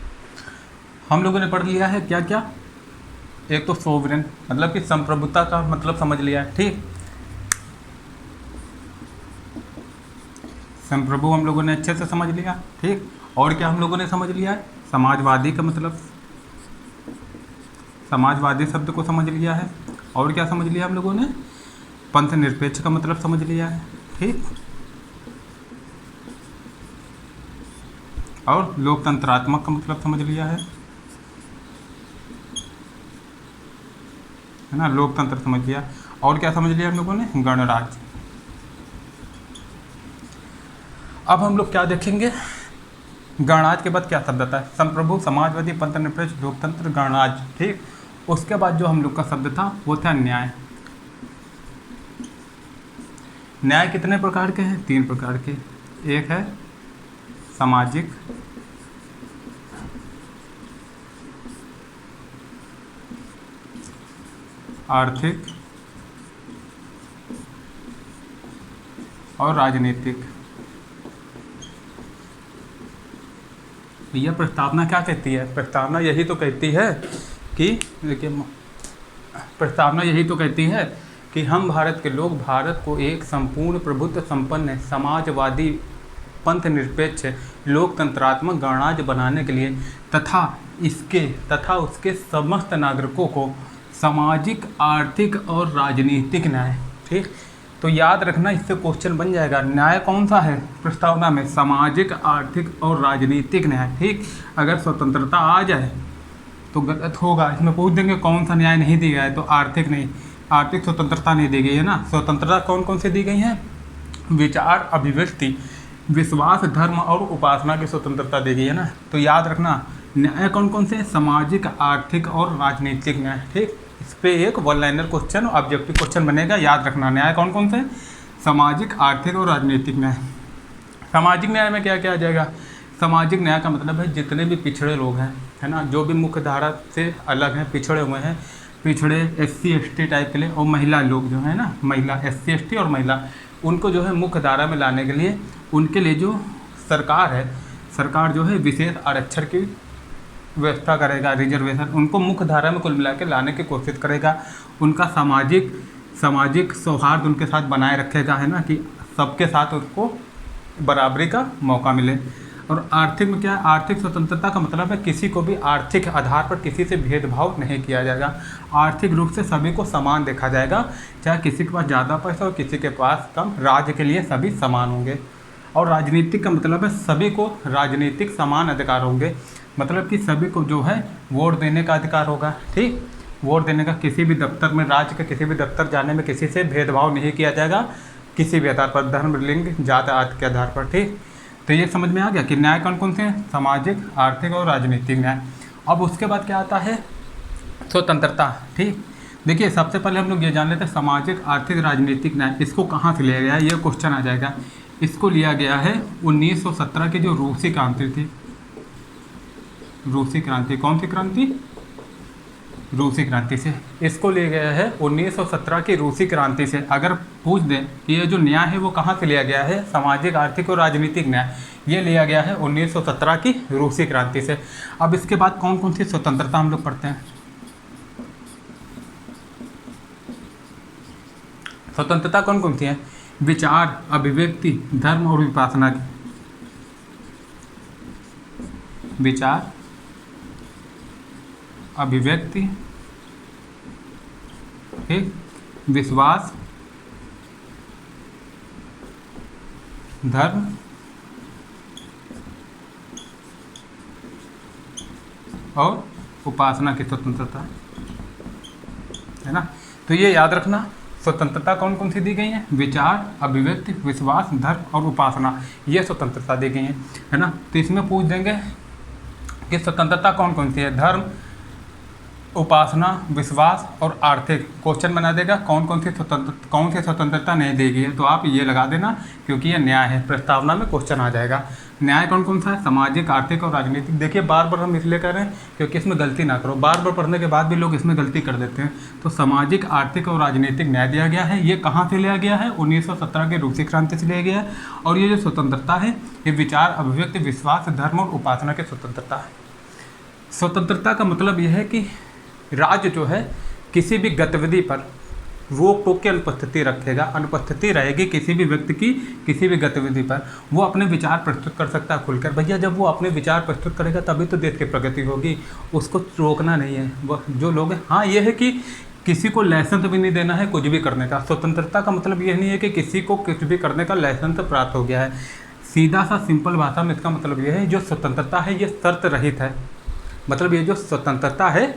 हम लोगों ने पढ़ लिया है क्या क्या, एक तो सोवरेन, मतलब कि संप्रभुता का मतलब समझ लिया है, ठीक। संप्रभु हम लोगों ने अच्छे से समझ लिया, ठीक। और क्या हम लोगों ने समझ लिया है, समाजवादी का मतलब, समाजवादी शब्द को समझ लिया है। और क्या समझ लिया हम लोगों ने, पंथ निरपेक्ष का मतलब समझ लिया है, ठीक। और लोकतंत्रात्मक का मतलब समझ लिया है ना, लोकतंत्र समझ लिया। और क्या समझ लिया हम लोगों ने, गणराज्य। अब हम लोग क्या देखेंगे, गणराज्य के बाद क्या शब्द आता है, संप्रभु, समाजवादी, पंथ निरपेक्ष, लोकतंत्र, गणराज्य, ठीक। उसके बाद जो हम लोग का शब्द था वो था न्याय। न्याय कितने प्रकार के हैं, 3 प्रकार के। एक है सामाजिक, आर्थिक और राजनीतिक। भैया प्रस्तावना क्या कहती है? प्रस्तावना यही तो कहती है कि देखिए, प्रस्तावना यही तो कहती है कि हम भारत के लोग भारत को एक संपूर्ण प्रभुत्व संपन्न समाजवादी पंथ निरपेक्ष लोकतंत्रात्मक गणराज्य बनाने के लिए तथा उसके समस्त नागरिकों को सामाजिक, आर्थिक और राजनीतिक न्याय। ठीक, तो याद रखना, इससे क्वेश्चन बन जाएगा। न्याय कौन सा है प्रस्तावना में? सामाजिक, आर्थिक और राजनीतिक न्याय। ठीक, अगर स्वतंत्रता आ जाए तो गलत होगा। इसमें पूछ देंगे कौन सा न्याय नहीं दिया है, तो आर्थिक नहीं, आर्थिक स्वतंत्रता नहीं दी गई है ना। स्वतंत्रता कौन कौन से दी गई हैं? विचार, अभिव्यक्ति, विश्वास, धर्म और उपासना की स्वतंत्रता दी गई है ना। तो याद रखना, न्याय कौन कौन से? सामाजिक, आर्थिक और राजनीतिक न्याय। ठीक, इस पे एक one liner question, objective question बनेगा। याद रखना, न्याय कौन कौन से? सामाजिक, आर्थिक और राजनीतिक न्याय। सामाजिक न्याय में क्या क्या आ जाएगा? सामाजिक न्याय का मतलब है जितने भी पिछड़े लोग हैं, है ना, जो भी मुख्य धारा से अलग हैं, पिछड़े हुए हैं, पिछड़े SC ST टाइप के लिए, और महिला लोग जो है ना, महिला SC ST और महिला, उनको जो है मुख्य धारा में लाने के लिए उनके लिए जो सरकार है, सरकार जो है विशेष आरक्षण की व्यवस्था करेगा, रिजर्वेशन, उनको मुख्य धारा में कुल मिला के लाने की कोशिश करेगा। उनका सामाजिक सौहार्द उनके साथ बनाए रखेगा, है ना, कि सबके साथ उनको बराबरी का मौका मिले। और आर्थिक में क्या है? आर्थिक स्वतंत्रता का मतलब है किसी को भी आर्थिक आधार पर किसी से भेदभाव नहीं किया जाएगा। आर्थिक रूप से सभी को समान देखा जाएगा, चाहे किसी के पास ज़्यादा पैसा हो, किसी के पास कम, राज्य के लिए सभी समान होंगे। और राजनीतिक का मतलब है सभी को राजनीतिक समान अधिकार होंगे, मतलब कि सभी को जो है वोट देने का अधिकार होगा। ठीक, वोट देने का, किसी भी दफ्तर में, राज्य के किसी भी दफ्तर जाने में किसी से भेदभाव नहीं किया जाएगा, किसी भी आधार पर, धर्म, लिंग, जाति आदि के आधार पर। ठीक, तो ये समझ में आ गया कि न्याय कौन कौन से हैं? सामाजिक, आर्थिक और राजनीतिक न्याय। अब उसके बाद क्या आता है? स्वतंत्रता। ठीक, देखिए सबसे पहले हम लोग ये जान लेते हैं सामाजिक, आर्थिक, राजनीतिक न्याय इसको कहाँ से लिया गया है, ये क्वेश्चन आ जाएगा। इसको लिया गया है 1917 की जो रूसी क्रांति थी। रूसी क्रांति, कौन सी क्रांति? रूसी क्रांति से। इसको लिया गया है 1917 की रूसी क्रांति से। अगर पूछ दें कि ये जो न्याय है वो कहाँ से लिया गया है, सामाजिक, आर्थिक और राजनीतिक न्याय, ये लिया गया है 1917 की रूसी क्रांति से। अब इसके बाद कौन कौन सी स्वतंत्रता हम लोग पढ़ते हैं? स्वतंत्रता कौन कौन सी है? विचार, अभिव्यक्ति, धर्म और उपासना की। विचार, अभिव्यक्ति, ठीक, विश्वास, धर्म और उपासना की स्वतंत्रता, है ना। तो ये याद रखना, स्वतंत्रता कौन कौन सी दी गई है? विचार, अभिव्यक्ति, विश्वास, धर्म और उपासना, ये स्वतंत्रता दी गई है ना। तो इसमें पूछ देंगे कि स्वतंत्रता कौन कौन सी है? धर्म, उपासना, विश्वास और आर्थिक। क्वेश्चन बना देगा कौन सी स्वतंत्रता नहीं दी गई है, तो आप ये लगा देना, क्योंकि ये न्याय है। प्रस्तावना में क्वेश्चन आ जाएगा। न्याय कौन कौन सा है? सामाजिक, आर्थिक और राजनीतिक। देखिए बार बार हम इसलिए कर रहे हैं क्योंकि इसमें गलती ना करो, बार बार पढ़ने के बाद भी लोग इसमें गलती कर देते हैं। तो सामाजिक, आर्थिक और राजनीतिक न्याय दिया गया है। ये कहाँ से लिया गया है? 1917 के रूसी क्रांति से लिया गया है। और ये जो स्वतंत्रता है ये विचार, अभिव्यक्ति, विश्वास, धर्म और उपासना की स्वतंत्रता है। स्वतंत्रता का मतलब यह है कि राज्य जो है किसी भी गतिविधि पर रोक टोक की अनुपस्थिति रखेगा, अनुपस्थिति रहेगी किसी भी व्यक्ति की किसी भी गतिविधि पर। वो अपने विचार प्रस्तुत कर सकता है खुलकर। भैया जब वो अपने विचार प्रस्तुत करेगा तभी तो देश की प्रगति होगी, उसको रोकना नहीं है। वो जो लोग हैं, हाँ ये है कि किसी को लाइसेंस भी नहीं देना है कुछ भी करने का। स्वतंत्रता का मतलब यह नहीं है कि किसी को कुछ भी करने का लाइसेंस प्राप्त हो गया है। सीधा सा सिंपल भाषा में इसका मतलब यह है जो स्वतंत्रता है ये शर्त रहित है। मतलब ये जो स्वतंत्रता है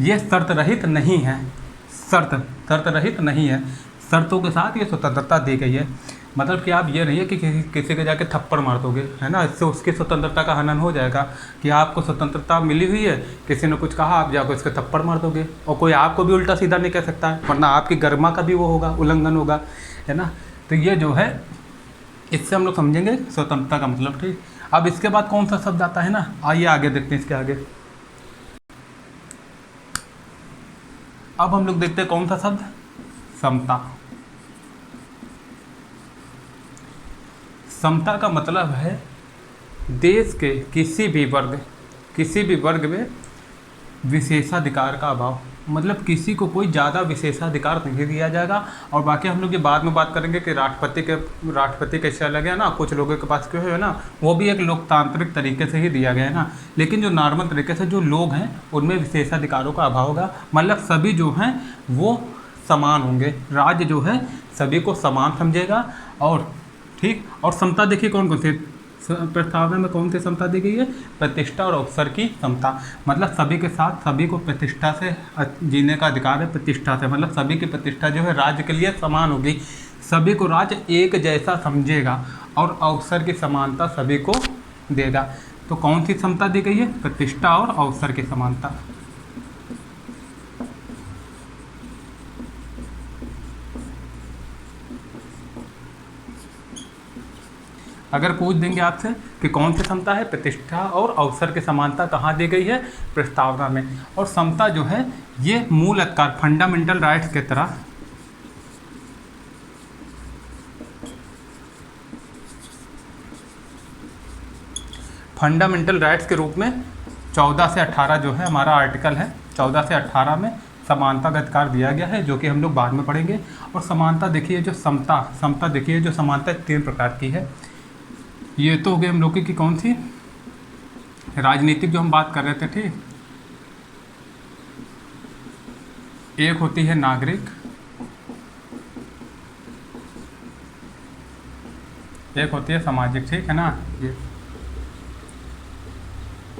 ये शर्त रहित नहीं है, शर्त रहित नहीं है, शर्तों के साथ ये स्वतंत्रता दी गई है। मतलब कि आप ये नहीं है कि किसी के जाके थप्पड़ मार दोगे, है ना, इससे उसकी स्वतंत्रता का हनन हो जाएगा। कि आपको स्वतंत्रता मिली हुई है, किसी ने कुछ कहा, आप जाकर उसके थप्पड़ मार दोगे और कोई आपको भी उल्टा सीधा नहीं कह सकता है, वरना आपकी गरिमा का भी वो होगा, उल्लंघन होगा, है ना। तो ये जो है इससे हम लोग समझेंगे स्वतंत्रता का मतलब। ठीक, अब इसके बाद कौन सा शब्द आता है ना, आइए आगे देखते हैं इसके आगे। अब हम लोग देखते हैं कौन सा शब्द, समता। समता का मतलब है देश के किसी भी वर्ग में विशेषाधिकार का अभाव, मतलब किसी को कोई ज़्यादा विशेषाधिकार नहीं दिया जाएगा। और बाकी हम लोग ये बाद में बात करेंगे कि राष्ट्रपति कैसे अलग है ना, कुछ लोगों के पास क्यों है ना, वो भी एक लोकतांत्रिक तरीके से ही दिया गया है ना। लेकिन जो नॉर्मल तरीके से जो लोग हैं उनमें विशेषाधिकारों का अभाव होगा, मतलब सभी जो हैं वो समान होंगे, राज्य जो है सभी को समान समझेगा। और ठीक, और समता देखिए कौन कौन सी प्रस्तावना में कौन सी समता दी गई है, प्रतिष्ठा और अवसर की समता, मतलब सभी के साथ सभी को प्रतिष्ठा से जीने का अधिकार है। प्रतिष्ठा से मतलब सभी की प्रतिष्ठा जो है राज्य के लिए समान होगी, सभी को राज्य एक जैसा समझेगा, और अवसर की समानता सभी को देगा। तो कौन सी समता दी गई है, प्रतिष्ठा और अवसर की समानता। अगर पूछ देंगे आपसे कि कौन सी समता है, प्रतिष्ठा और अवसर की समानता कहाँ दी गई है, प्रस्तावना में। और समता जो है ये मूल अधिकार फंडामेंटल राइट्स के तरह फंडामेंटल राइट्स के रूप में 14 से 18 जो है हमारा आर्टिकल है, 14 से 18 में समानता का अधिकार दिया गया है, जो कि हम लोग बाद में पढ़ेंगे। और समानता देखिए जो समता देखिए जो समानता 3 प्रकार की है। ये तो हो गए हम लोग की कौन सी राजनीतिक जो हम बात कर रहे थे, ठीक। एक होती है नागरिक, एक होती है सामाजिक, ठीक है ना।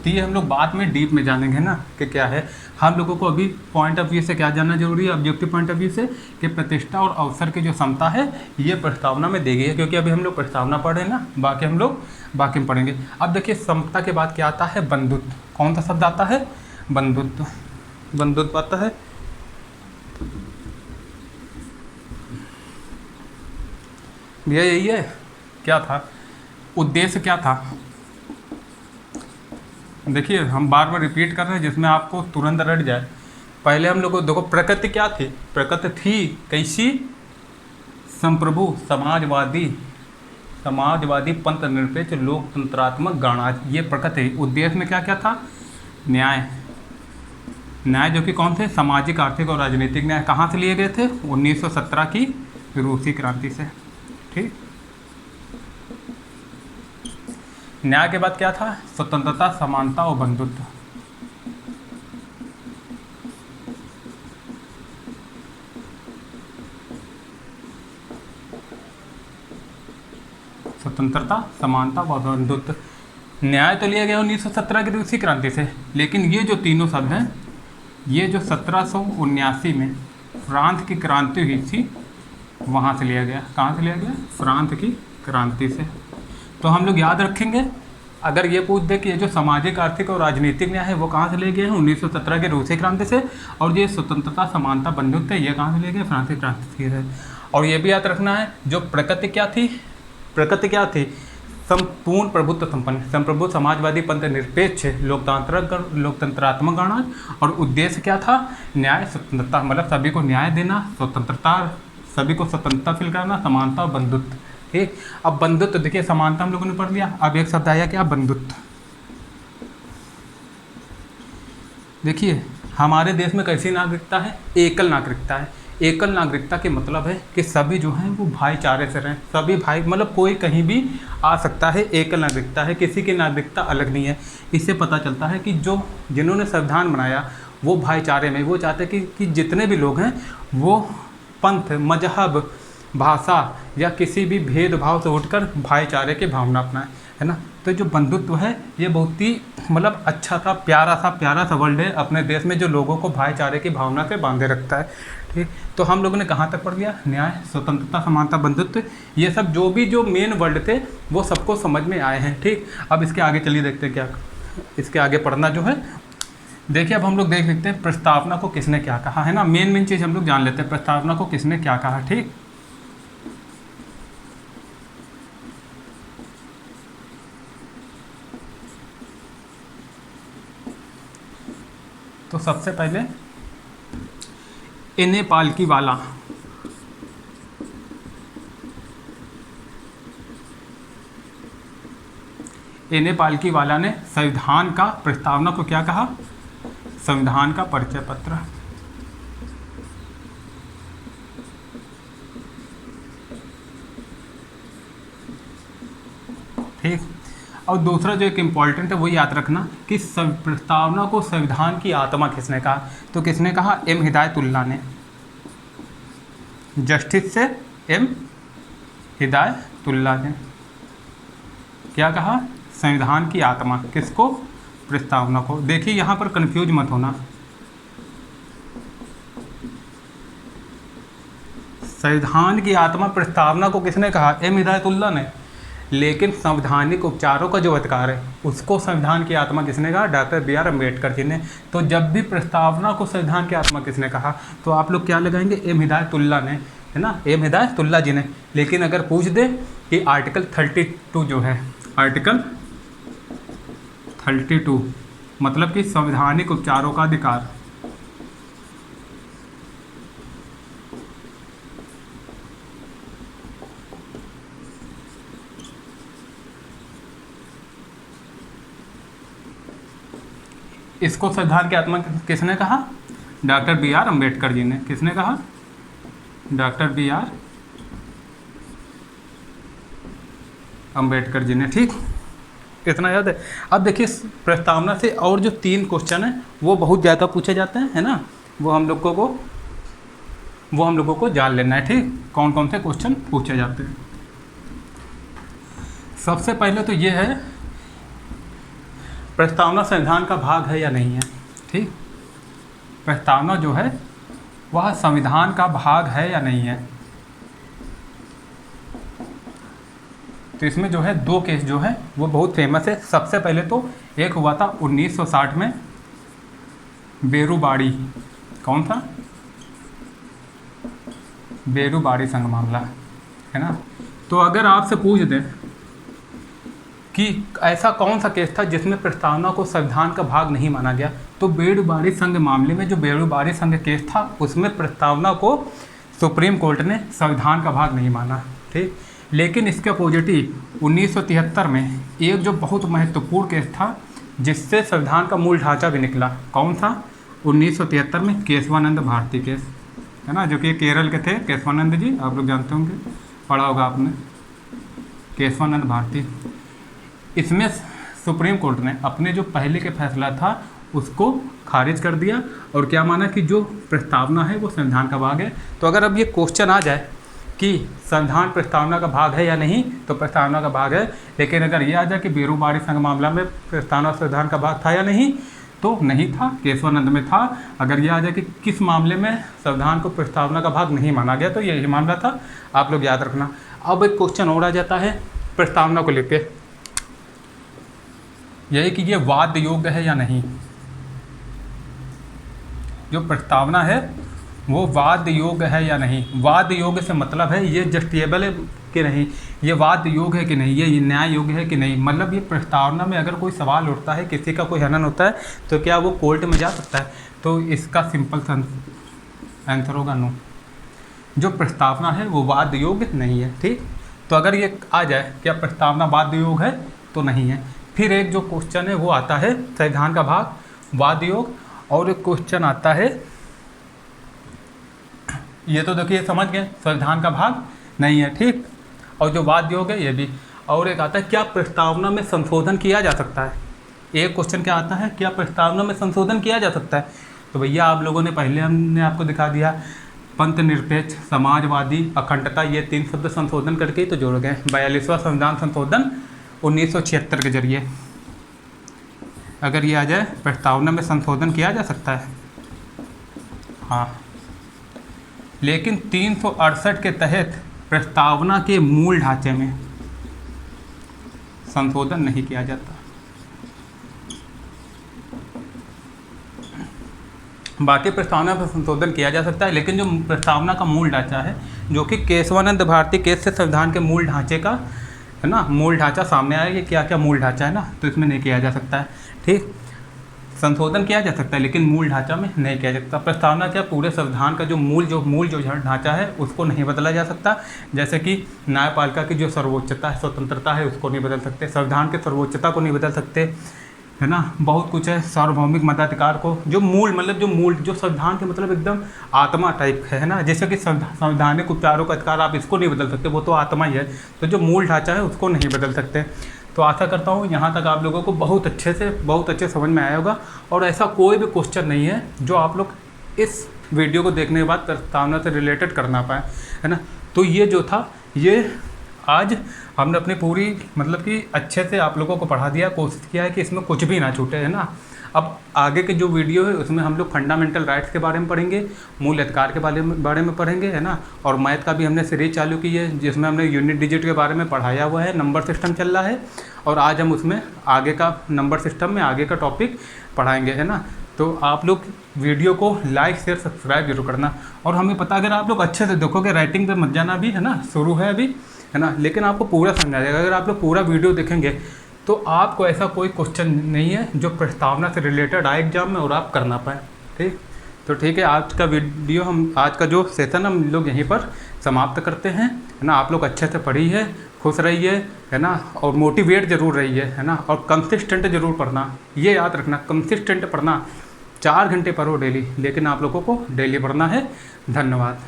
ये हम लोग बाद में डीप में जानेंगे ना कि क्या है। हम लोगों को अभी पॉइंट ऑफ व्यू से क्या जानना जरूरी है, ऑब्जेक्टिव पॉइंट ऑफ व्यू से, कि प्रतिष्ठा और अवसर की जो समता है ये प्रस्तावना में दी गई है, क्योंकि अभी हम लोग प्रस्तावना पढ़ रहे हैं ना, बाकी हम लोग बाकी में पढ़ेंगे। अब देखिए समता के बाद क्या आता है, बंधुत्व। कौन सा शब्द आता है, बंधुत्व। बंधुत्व आता है, भैया यही है। क्या था उद्देश्य, क्या था, देखिए हम बार बार रिपीट कर रहे हैं जिसमें आपको तुरंत रट जाए। पहले हम लोग को देखो प्रकृति क्या थी, प्रकृति थी कैसी, संप्रभु समाजवादी पंथ निरपेक्ष लोकतंत्रात्मक गणराज्य, ये प्रकृति। उद्देश्य में क्या क्या था, न्याय जो कि कौन थे, सामाजिक आर्थिक और राजनीतिक न्याय। कहाँ से लिए गए थे, 1917 की रूसी क्रांति से, ठीक। न्याय के बाद क्या था, स्वतंत्रता, समानता और बंधुत्व। स्वतंत्रता, समानता व बंधुत्व। न्याय तो लिया गया 1917 की रूसी क्रांति से, लेकिन ये जो तीनों शब्द हैं ये जो 1779 में फ्रांस की क्रांति हुई थी वहाँ से लिया गया। कहाँ से लिया गया, फ्रांस की क्रांति से। तो हम लोग याद रखेंगे, अगर ये पूछ दे कि ये जो सामाजिक आर्थिक और राजनीतिक न्याय है वो कहाँ से ले गए हैं, 1917 के रूसी क्रांति से। और ये स्वतंत्रता, समानता, बंधुत्व ये कहाँ से ले गए, फ्रांसीसी क्रांति से। और ये भी याद रखना है जो प्रकृति क्या थी, संपूर्ण प्रभुत्व संपन्न, संप्रभु समाजवादी पंथ निरपेक्ष लोकतंत्रात्मक गणराज्य। और उद्देश्य क्या था, न्याय, स्वतंत्रता, मतलब सभी को न्याय देना, स्वतंत्रता, सभी को स्वतंत्रता फील कराना, समानता और बंधुत्व, ठीक। अब बंधुत्व देखिए, समानता हम लोगों ने पढ़ लिया, अब एक शब्द आया क्या, बंधुत्व। देखिए हमारे देश में कैसी नागरिकता है, एकल नागरिकता है। एकल नागरिकता के मतलब है कि सभी जो हैं वो भाईचारे से रहें, सभी भाई, मतलब कोई कहीं भी आ सकता है। एकल नागरिकता है, किसी की नागरिकता अलग नहीं है। इससे पता चलता है कि जो जिन्होंने संविधान बनाया वो भाईचारे में, वो चाहते हैं कि जितने भी लोग हैं वो पंथ, मजहब, भाषा या किसी भी भेदभाव से उठकर भाईचारे की भावना अपनाएं, है ना। तो जो बंधुत्व है ये बहुत ही मतलब अच्छा सा प्यारा सा वर्ड है अपने देश में, जो लोगों को भाईचारे की भावना से बांधे रखता है, ठीक। तो हम लोगों ने कहाँ तक पढ़ लिया, न्याय, स्वतंत्रता, समानता, बंधुत्व, ये सब जो मेन वर्ड थे वो सबको समझ में आए हैं, ठीक। अब इसके आगे चलिए देखते हैं क्या, इसके आगे पढ़ना जो है। देखिए अब हम लोग देख लेते हैं प्रस्तावना को किसने क्या कहा, है ना। मेन चीज़ हम लोग जान लेते हैं, प्रस्तावना को किसने क्या कहा, ठीक। तो सबसे पहले एन ए पालकीवाला, एने पालकीवाला ने संविधान का प्रस्तावना को क्या कहा? संविधान का परिचय पत्र। ठीक। और दूसरा जो एक इम्पॉर्टेंट है वो याद रखना कि प्रस्तावना को संविधान की आत्मा किसने कहा? तो किसने कहा? एम हिदायतुल्लाह ने। जस्टिस से एम हिदायतुल्लाह ने क्या कहा? संविधान की आत्मा। किसको? प्रस्तावना को। देखिए यहाँ पर कंफ्यूज मत होना, संविधान की आत्मा प्रस्तावना को किसने कहा? एम हिदायतुल्लाह ने। लेकिन संवैधानिक उपचारों का जो अधिकार है उसको संविधान की आत्मा किसने कहा? Doctor B are Ambedkar ji ने। तो जब भी प्रस्तावना को संविधान की आत्मा किसने कहा तो आप लोग क्या लगाएंगे? एम हिदायतुल्लाह ने, है ना, एम हिदायतुल्लाह जी ने। लेकिन अगर पूछ दे कि आर्टिकल 32 जो है, आर्टिकल 32 मतलब कि संवैधानिक उपचारों का अधिकार, इसको संविधान की आत्मा किसने कहा? Doctor B are Ambedkar ji ने। किसने कहा? Doctor B are Ambedkar ji ने। ठीक, इतना याद है। अब देखिए प्रस्तावना से और जो 3 क्वेश्चन है वो बहुत ज़्यादा पूछे जाते हैं, है ना, वो हम लोगों को जान लेना है। ठीक, कौन कौन से क्वेश्चन पूछे जाते हैं। सबसे पहले तो ये है प्रस्तावना संविधान का भाग है या नहीं है। ठीक, प्रस्तावना जो है वह संविधान का भाग है या नहीं है। तो इसमें जो है 2 केस जो है वो बहुत फेमस है। सबसे पहले तो एक हुआ था 1960 में, बेरूबाड़ी। कौन था? बेरूबाड़ी संघ मामला, है ना। तो अगर आपसे पूछ दें कि ऐसा कौन सा केस था जिसमें प्रस्तावना को संविधान का भाग नहीं माना गया, तो बेरूबाड़ी संघ मामले में जो बेरूबाड़ी संघ केस था उसमें प्रस्तावना को सुप्रीम कोर्ट ने संविधान का भाग नहीं माना। ठीक, लेकिन इसके अपोजिटिव 1973 में एक जो बहुत महत्वपूर्ण केस था जिससे संविधान का मूल ढांचा भी निकला। कौन था? 1973 में केशवानंद भारती केस, है ना, जो कि केरल के थे केशवानंद जी, आप लोग जानते होंगे, पढ़ा होगा आपने, केशवानंद भारती। इसमें सुप्रीम कोर्ट ने अपने जो पहले के फैसला था उसको खारिज कर दिया और क्या माना कि जो प्रस्तावना है वो संविधान का भाग है। तो अगर अब ये क्वेश्चन आ जाए कि संविधान प्रस्तावना का भाग है या नहीं, तो प्रस्तावना का भाग है। लेकिन अगर ये आ जाए कि बेरूबाड़ी संघ मामला में प्रस्तावना संविधान का भाग था या नहीं, तो नहीं था, केशवानंद में था। अगर ये आ जाए कि किस मामले में संविधान को प्रस्तावना का भाग नहीं माना गया, तो यही मामला था। आप लोग याद रखना। अब एक क्वेश्चन और आ जाता है प्रस्तावना को लेके, यही कि ये वाद योग्य है या नहीं। जो प्रस्तावना है वो वाद योग्य है या नहीं। वाद योग्य से मतलब है ये जस्टिएबल है कि नहीं, ये वाद योग्य है कि नहीं, ये न्याय योग्य है कि नहीं। मतलब ये प्रस्तावना में अगर कोई सवाल उठता है, किसी का कोई हनन होता है, तो क्या वो कोर्ट में जा सकता है? तो इसका सिंपल आंसर होगा नो। जो प्रस्तावना है वो वाद योग्य नहीं है। ठीक, तो अगर ये आ जाए क्या प्रस्तावना वाद योग्य है, तो नहीं है। फिर एक जो क्वेश्चन है वो आता है संविधान का भाग वाद योग, और एक क्वेश्चन आता है, ये तो देखिए समझ गए संविधान का भाग नहीं है। ठीक, और जो वाद योग है ये भी। और एक आता है क्या प्रस्तावना में संशोधन किया जा सकता है। एक क्वेश्चन क्या आता है, क्या प्रस्तावना में संशोधन किया जा सकता है। तो भैया आप लोगों ने पहले हमने आपको दिखा दिया, पंथ निरपेक्ष, समाजवादी, अखंडता, ये 3 शब्द संशोधन करके ही तो जोड़ गए। 42वां संविधान संशोधन 1976 के जरिए। अगर ये आ जाए प्रस्तावना में संशोधन किया जा सकता है, हाँ, लेकिन 368 के तहत प्रस्तावना के मूल ढांचे में संशोधन नहीं किया जाता। बाकी प्रस्तावना पर संशोधन किया जा सकता है, लेकिन जो प्रस्तावना का मूल ढांचा है, जो कि केशवानंद भारती केस से संविधान के मूल ढांचे का, है ना, मूल ढांचा सामने आया कि क्या क्या मूल ढांचा है ना, तो इसमें नहीं किया जा सकता है। ठीक, संशोधन किया जा सकता है लेकिन मूल ढांचा में नहीं किया जा सकता। प्रस्तावना क्या, पूरे संविधान का जो मूल जो ढांचा है उसको नहीं बदला जा सकता। जैसे कि न्यायपालिका की जो सर्वोच्चता है, स्वतंत्रता है, उसको नहीं बदल सकते, संविधान की सर्वोच्चता को नहीं बदल सकते, है ना। बहुत कुछ है, सार्वभौमिक मताधिकार को, जो मूल जो संविधान के मतलब एकदम आत्मा टाइप है ना। जैसे कि संवैधानिक उपचारों का अधिकार, आप इसको नहीं बदल सकते, वो तो आत्मा ही है। तो जो मूल ढांचा है उसको नहीं बदल सकते। तो आशा करता हूँ यहाँ तक आप लोगों को बहुत अच्छे समझ में आया होगा। और ऐसा कोई भी क्वेश्चन नहीं है जो आप लोग इस वीडियो को देखने के बाद प्रस्तावना से रिलेटेड कर ना पाए, है ना। तो ये जो था, ये आज हमने अपनी पूरी मतलब कि अच्छे से आप लोगों को पढ़ा दिया, कोशिश किया है कि इसमें कुछ भी ना छूटे, है ना। अब आगे के जो वीडियो है उसमें हम लोग फंडामेंटल राइट्स के बारे में पढ़ेंगे, मूल अधिकार के बारे में पढ़ेंगे, है ना। और मैथ का भी हमने सीरीज चालू की है जिसमें हमने यूनिट डिजिट के बारे में पढ़ाया हुआ है, नंबर सिस्टम चल रहा है। और आज हम उसमें आगे का नंबर सिस्टम में आगे का टॉपिक पढ़ाएंगे, है ना। तो आप लोग वीडियो को लाइक शेयर सब्सक्राइब जरूर करना। और हमें पता, अगर आप लोग अच्छे से देखोगे, राइटिंग पे मत जाना अभी, है ना, शुरू है अभी, है ना, लेकिन आपको पूरा समझा जाएगा। अगर आप लोग पूरा वीडियो देखेंगे तो आपको ऐसा कोई क्वेश्चन नहीं है जो प्रस्तावना से रिलेटेड आए एग्जाम में और आप कर ना पाए। ठीक, तो ठीक है, आज का जो सेशन हम लोग यहीं पर समाप्त करते हैं, है ना। आप लोग अच्छे से पढ़िए, खुश रहिए, है ना, और मोटिवेट जरूर रहिए, है ना। और कंसिस्टेंट जरूर पढ़ना, ये याद रखना, कंसिस्टेंट पढ़ना। 4 घंटे पढ़ो डेली, लेकिन आप लोगों को डेली पढ़ना है। धन्यवाद।